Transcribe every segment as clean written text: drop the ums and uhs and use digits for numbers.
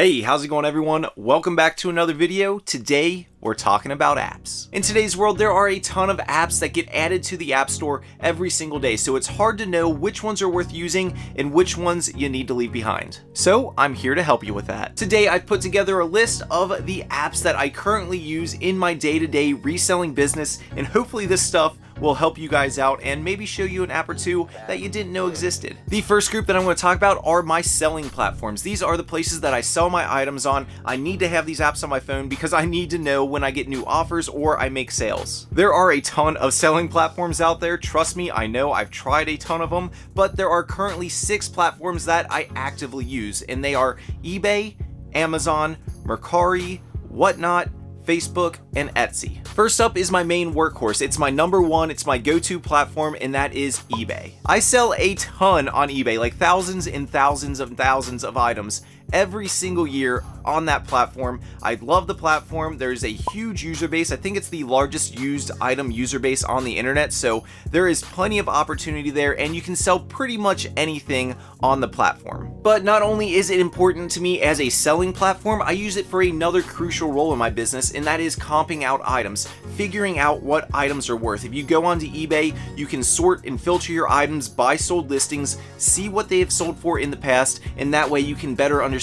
Hey, how's it going everyone? Welcome back to another video. Today, we're talking about apps. In today's world, there are a ton of apps that get added to the App Store every single day, so it's hard to know which ones are worth using and which ones you need to leave behind. So, I'm here to help you with that. Today, I've put together a list of the apps that I currently use in my day-to-day reselling business, and hopefully this stuff will help you guys out and maybe show you an app or two that you didn't know existed. The first group that I'm going to talk about are my selling platforms. These are the places that I sell my items on. I need to have these apps on my phone because I need to know when I get new offers or I make sales. There are a ton of selling platforms out there. Trust me, I know I've tried a ton of them, but there are currently 6 platforms that I actively use, and they are eBay, Amazon, Mercari, Whatnot, Facebook, and Etsy. First up is my main workhorse. It's my number one, it's my go-to platform, and that is eBay. I sell a ton on eBay, like thousands and thousands of items every single year on that platform. I love the platform. There's a huge user base. I think it's the largest used item user base on the internet, so there is plenty of opportunity there, and you can sell pretty much anything on the platform. But not only is it important to me as a selling platform, I use it for another crucial role in my business, and that is comping out items, figuring out what items are worth. If you go onto eBay, you can sort and filter your items by sold listings, see what they have sold for in the past, and that way you can better understand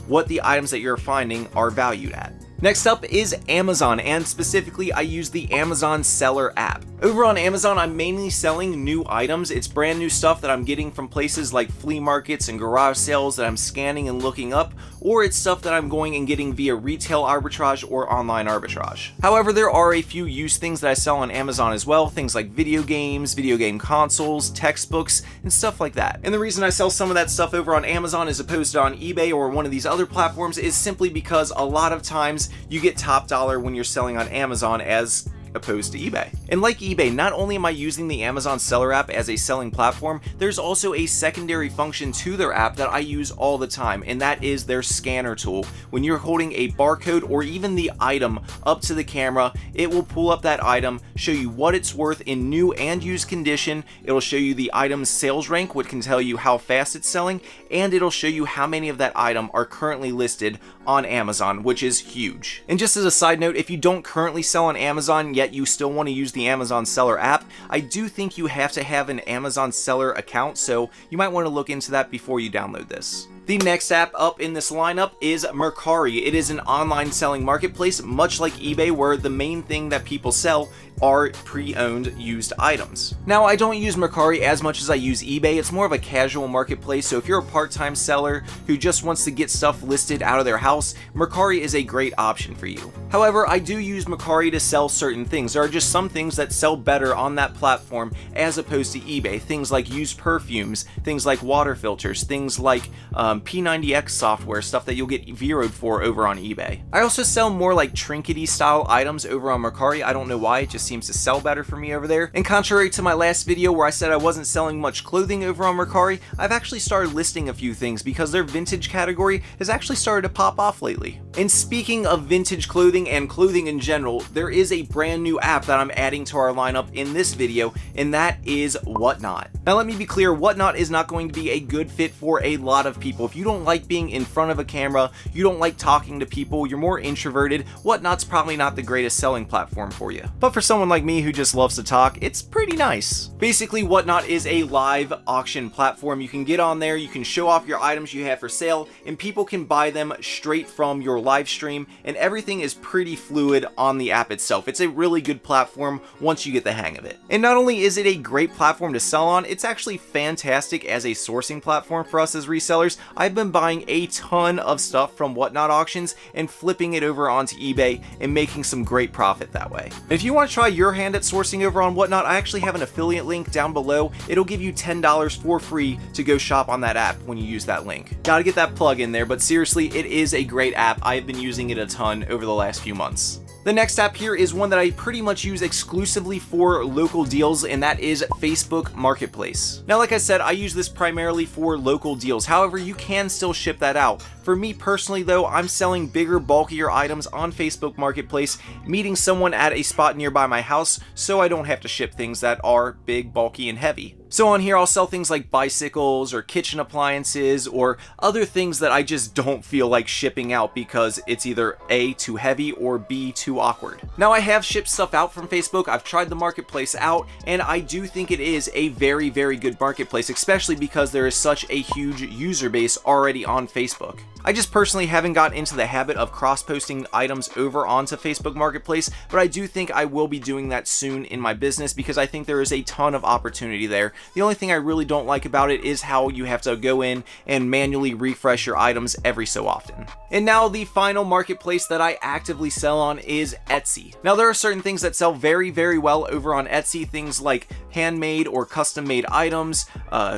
what the items that you're finding are valued at. Next up is Amazon, and specifically I use the Amazon Seller app. Over on Amazon, I'm mainly selling new items. It's brand new stuff that I'm getting from places like flea markets and garage sales that I'm scanning and looking up, or it's stuff that I'm going and getting via retail arbitrage or online arbitrage. However, there are a few used things that I sell on Amazon as well, things like video games, video game consoles, textbooks, and stuff like that. And the reason I sell some of that stuff over on Amazon as opposed to on eBay or one of these other platforms is simply because a lot of times you get top dollar when you're selling on Amazon as opposed to eBay. And like eBay, not only am I using the Amazon Seller app as a selling platform, there's also a secondary function to their app that I use all the time, and that is their scanner tool. When you're holding a barcode or even the item up to the camera, it will pull up that item, show you what it's worth in new and used condition. It'll show you the item's sales rank, which can tell you how fast it's selling, and it'll show you how many of that item are currently listed on Amazon, which is huge. And just as a side note, if you don't currently sell on Amazon yet you still want to use the Amazon Seller app, I do think you have to have an Amazon Seller account, so you might want to look into that before you download this. The next app up in this lineup is Mercari. It is an online selling marketplace, much like eBay, where the main thing that people sell are pre-owned used items. Now, I don't use Mercari as much as I use eBay. It's more of a casual marketplace, so if you're a part-time seller who just wants to get stuff listed out of their house, Mercari is a great option for you. However, I do use Mercari to sell certain things. There are just some things that sell better on that platform as opposed to eBay. Things like used perfumes, things like water filters, things like P90X software, stuff that you'll get zeroed for over on eBay. I also sell more like trinkety style items over on Mercari. I don't know why, it just seems to sell better for me over there. And contrary to my last video where I said I wasn't selling much clothing over on Mercari, I've actually started listing a few things because their vintage category has actually started to pop off lately. And speaking of vintage clothing and clothing in general, there is a brand new app that I'm adding to our lineup in this video, and that is Whatnot. Now let me be clear, Whatnot is not going to be a good fit for a lot of people. If you don't like being in front of a camera, you don't like talking to people, you're more introverted, Whatnot's probably not the greatest selling platform for you. But for someone like me who just loves to talk, it's pretty nice. Basically, Whatnot is a live auction platform. You can get on there, you can show off your items you have for sale, and people can buy them straight from your live stream, and everything is pretty fluid on the app itself. It's a really good platform once you get the hang of it. And not only is it a great platform to sell on, it's actually fantastic as a sourcing platform for us as resellers. I've been buying a ton of stuff from Whatnot auctions and flipping it over onto eBay and making some great profit that way. If you want to try your hand at sourcing over on Whatnot, I actually have an affiliate link down below. It'll give you $10 for free to go shop on that app when you use that link. Gotta get that plug in there, but seriously, it is a great app. I've been using it a ton over the last few months. The next app here is one that I pretty much use exclusively for local deals, and that is Facebook Marketplace. Now, like I said, I use this primarily for local deals. However, you can still ship that out. For me personally though, I'm selling bigger, bulkier items on Facebook Marketplace, meeting someone at a spot nearby my house, so I don't have to ship things that are big, bulky, and heavy. So on here, I'll sell things like bicycles or kitchen appliances or other things that I just don't feel like shipping out because it's either A, too heavy, or B, too awkward. Now, I have shipped stuff out from Facebook. I've tried the marketplace out, and I do think it is a very, very good marketplace, especially because there is such a huge user base already on Facebook. I just personally haven't gotten into the habit of cross-posting items over onto Facebook Marketplace, but I do think I will be doing that soon in my business because I think there is a ton of opportunity there. The only thing I really don't like about it is how you have to go in and manually refresh your items every so often. And now the final marketplace that I actively sell on is Etsy. Now, there are certain things that sell very, very well over on Etsy, things like handmade or custom-made items,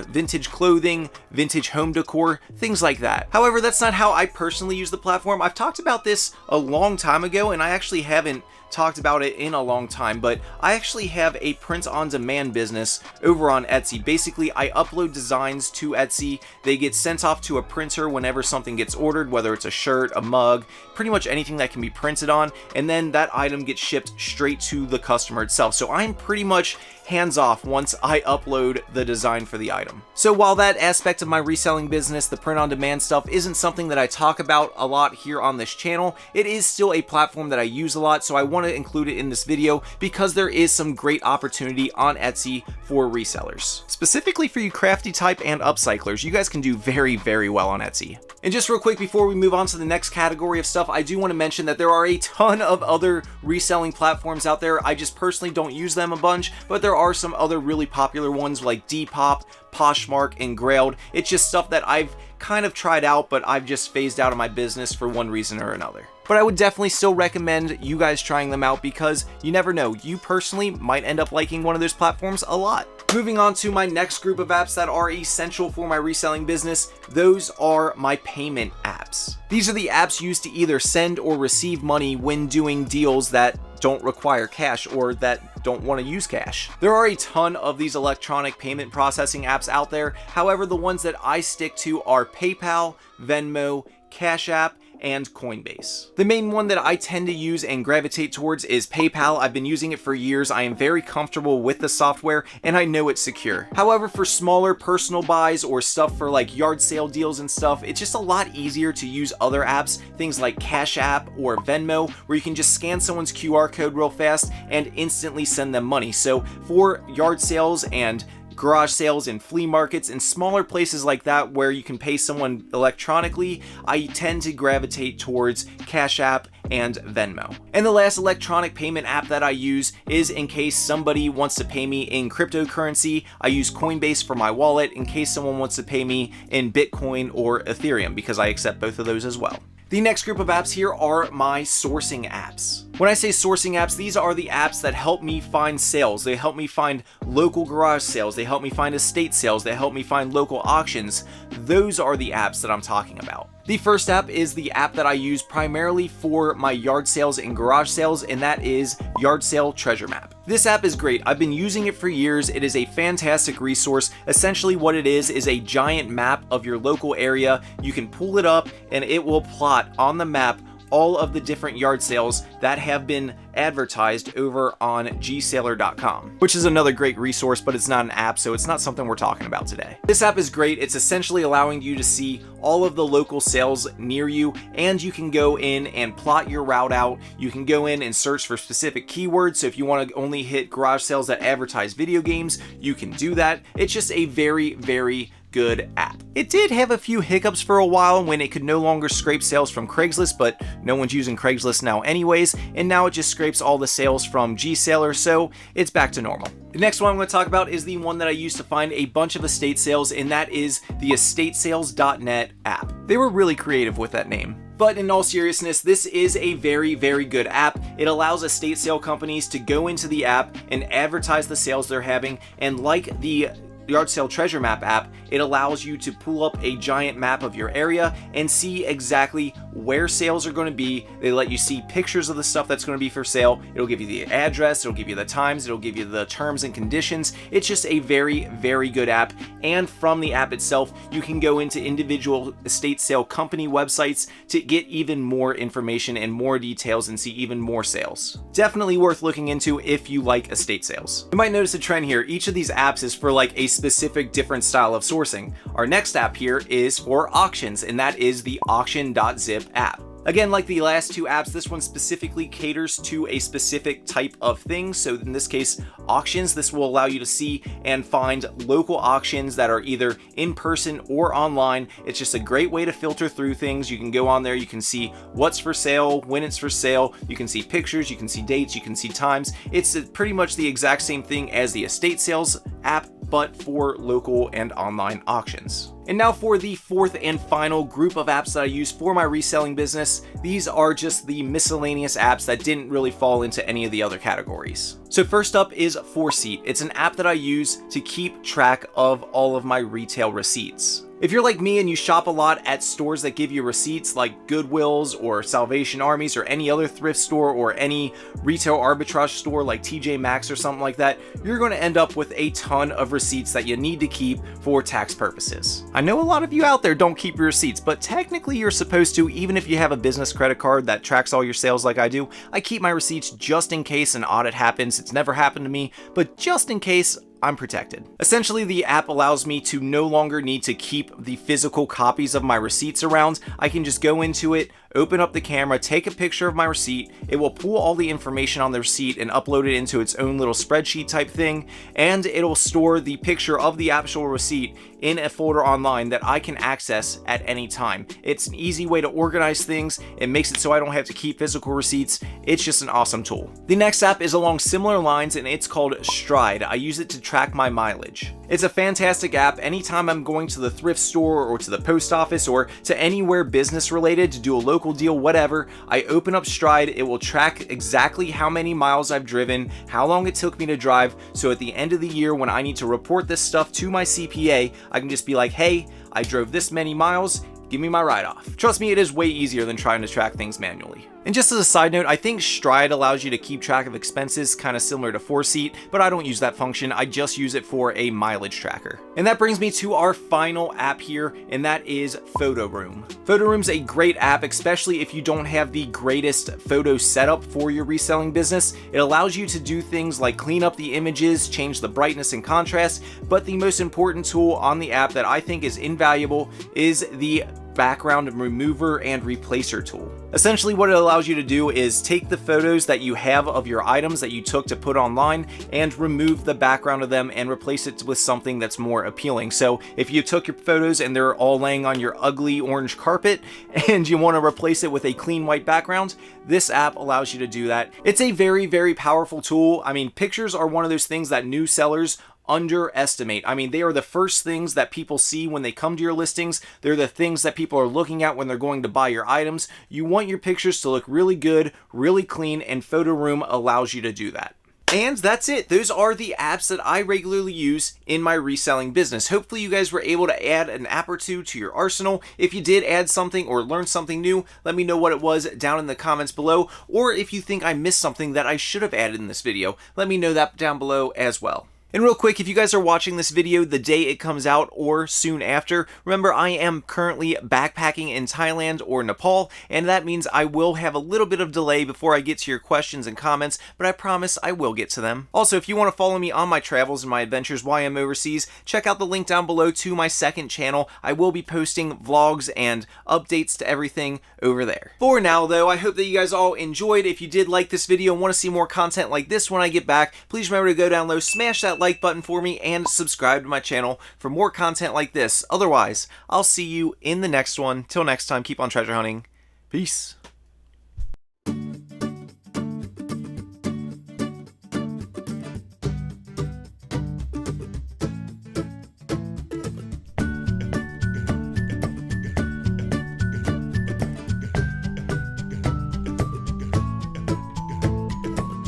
vintage clothing, vintage home decor, things like that. However, that's not how I personally use the platform. I've talked about this a long time ago, and I actually haven't talked about it in a long time, but I actually have a print-on-demand business over on Etsy. Basically, I upload designs to Etsy. They get sent off to a printer whenever something gets ordered, whether it's a shirt, a mug, pretty much anything that can be printed on, and then that item gets shipped straight to the customer itself. So I'm pretty much hands off once I upload the design for the item. So while that aspect of my reselling business, the print-on-demand stuff, isn't something that I talk about a lot here on this channel, it is still a platform that I use a lot, so I want to include it in this video because there is some great opportunity on Etsy for resellers. Specifically for you crafty type and upcyclers, you guys can do very, very well on Etsy. And just real quick before we move on to the next category of stuff, I do want to mention that there are a ton of other reselling platforms out there. I just personally don't use them a bunch, but there are some other really popular ones like Depop, Poshmark, and Grailed. It's just stuff that I've kind of tried out, but I've just phased out of my business for one reason or another. But I would definitely still recommend you guys trying them out because you never know, you personally might end up liking one of those platforms a lot. Moving on to my next group of apps that are essential for my reselling business, those are my payment apps. These are the apps used to either send or receive money when doing deals that don't require cash or that don't want to use cash. There are a ton of these electronic payment processing apps out there. However, the ones that I stick to are PayPal, Venmo, Cash App, and Coinbase. The main one that I tend to use and gravitate towards is PayPal. I've been using it for years. I am very comfortable with the software and I know it's secure. However, for smaller personal buys or stuff for like yard sale deals and stuff, it's just a lot easier to use other apps, things like Cash App or Venmo, where you can just scan someone's QR code real fast and instantly send them money. So for yard sales and garage sales and flea markets and smaller places like that where you can pay someone electronically, I tend to gravitate towards Cash App and Venmo. And the last electronic payment app that I use is in case somebody wants to pay me in cryptocurrency. I use Coinbase for my wallet in case someone wants to pay me in Bitcoin or Ethereum because I accept both of those as well. The next group of apps here are my sourcing apps. When I say sourcing apps, these are the apps that help me find sales. They help me find local garage sales. They help me find estate sales. They help me find local auctions. Those are the apps that I'm talking about. The first app is the app that I use primarily for my yard sales and garage sales, and that is Yard Sale Treasure Map. This app is great. I've been using it for years. It is a fantastic resource. Essentially what it is a giant map of your local area. You can pull it up and it will plot on the map all of the different yard sales that have been advertised over on gsailor.com, which is another great resource, but it's not an app, so it's not something we're talking about today. This app is great. It's essentially allowing you to see all of the local sales near you, and you can go in and plot your route out. You can go in and search for specific keywords, so if you want to only hit garage sales that advertise video games, you can do that. It's just a very, very good app. It did have a few hiccups for a while when it could no longer scrape sales from Craigslist, but no one's using Craigslist now anyways, and now it just scrapes all the sales from Gsailor, so it's back to normal. The next one I'm going to talk about is the one that I used to find a bunch of estate sales, and that is the estatesales.net app. They were really creative with that name. But in all seriousness, this is a very, very good app. It allows estate sale companies to go into the app and advertise the sales they're having, and like the Yard Sale Treasure Map app, it allows you to pull up a giant map of your area and see exactly where sales are going to be. They let you see pictures of the stuff that's going to be for sale. It'll give you the address, it'll give you the times, it'll give you the terms and conditions. It's just a very, very good app. And from the app itself, you can go into individual estate sale company websites to get even more information and more details and see even more sales. Definitely worth looking into if you like estate sales. You might notice a trend here. Each of these apps is for like a specific different style of sourcing. Our next app here is for auctions, and that is the auction.zip app. Again, like the last two apps, this one specifically caters to a specific type of thing. So in this case, auctions, this will allow you to see and find local auctions that are either in person or online. It's just a great way to filter through things. You can go on there, you can see what's for sale, when it's for sale, you can see pictures, you can see dates, you can see times. It's pretty much the exact same thing as the estate sales app, but for local and online auctions. And now for the fourth and final group of apps that I use for my reselling business. These are just the miscellaneous apps that didn't really fall into any of the other categories. So first up is Foreseat. It's an app that I use to keep track of all of my retail receipts. If you're like me and you shop a lot at stores that give you receipts like Goodwill's or Salvation Armies or any other thrift store or any retail arbitrage store like TJ Maxx or something like that, you're going to end up with a ton of receipts that you need to keep for tax purposes. I know a lot of you out there don't keep your receipts, but technically you're supposed to, even if you have a business credit card that tracks all your sales like I do. I keep my receipts just in case an audit happens. It's never happened to me, but just in case, I'm protected. Essentially, the app allows me to no longer need to keep the physical copies of my receipts around. I can just go into it, open up the camera, take a picture of my receipt. It will pull all the information on the receipt and upload it into its own little spreadsheet type thing, and it'll store the picture of the actual receipt in a folder online that I can access at any time. It's an easy way to organize things. It makes it so I don't have to keep physical receipts. It's just an awesome tool. The next app is along similar lines, and it's called Stride. I use it to track my mileage. It's a fantastic app. Anytime I'm going to the thrift store or to the post office or to anywhere business related to do a local deal, whatever, I open up Stride. It will track exactly how many miles I've driven, how long it took me to drive. So at the end of the year, when I need to report this stuff to my CPA, I can just be like, hey, I drove this many miles. Give me my write-off. Trust me, it is way easier than trying to track things manually. And just as a side note, I think Stride allows you to keep track of expenses, kind of similar to Foreseat, but I don't use that function. I just use it for a mileage tracker. And that brings me to our final app here, and that is PhotoRoom. PhotoRoom's a great app, especially if you don't have the greatest photo setup for your reselling business. It allows you to do things like clean up the images, change the brightness and contrast, but the most important tool on the app that I think is invaluable is the background remover and replacer tool. Essentially what it allows you to do is take the photos that you have of your items that you took to put online and remove the background of them and replace it with something that's more appealing. So if you took your photos and they're all laying on your ugly orange carpet and you want to replace it with a clean white background, this app allows you to do that. It's a very, very powerful tool. I mean, pictures are one of those things that new sellers underestimate. I mean, they are the first things that people see when they come to your listings. They're the things that people are looking at when they're going to buy your items. You want your pictures to look really good, really clean, and PhotoRoom allows you to do that. And that's it. Those are the apps that I regularly use in my reselling business. Hopefully you guys were able to add an app or two to your arsenal. If you did add something or learn something new, let me know what it was down in the comments below. Or if you think I missed something that I should have added in this video, let me know that down below as well. And real quick, if you guys are watching this video the day it comes out or soon after, remember I am currently backpacking in Thailand or Nepal, and that means I will have a little bit of delay before I get to your questions and comments, but I promise I will get to them. Also, if you want to follow me on my travels and my adventures while I'm overseas, check out the link down below to my second channel. I will be posting vlogs and updates to everything over there. For now, though, I hope that you guys all enjoyed. If you did like this video and want to see more content like this when I get back, please remember to go down low, smash that like button for me, and subscribe to my channel for more content like this. Otherwise, I'll see you in the next one. Till next time, keep on treasure hunting. Peace.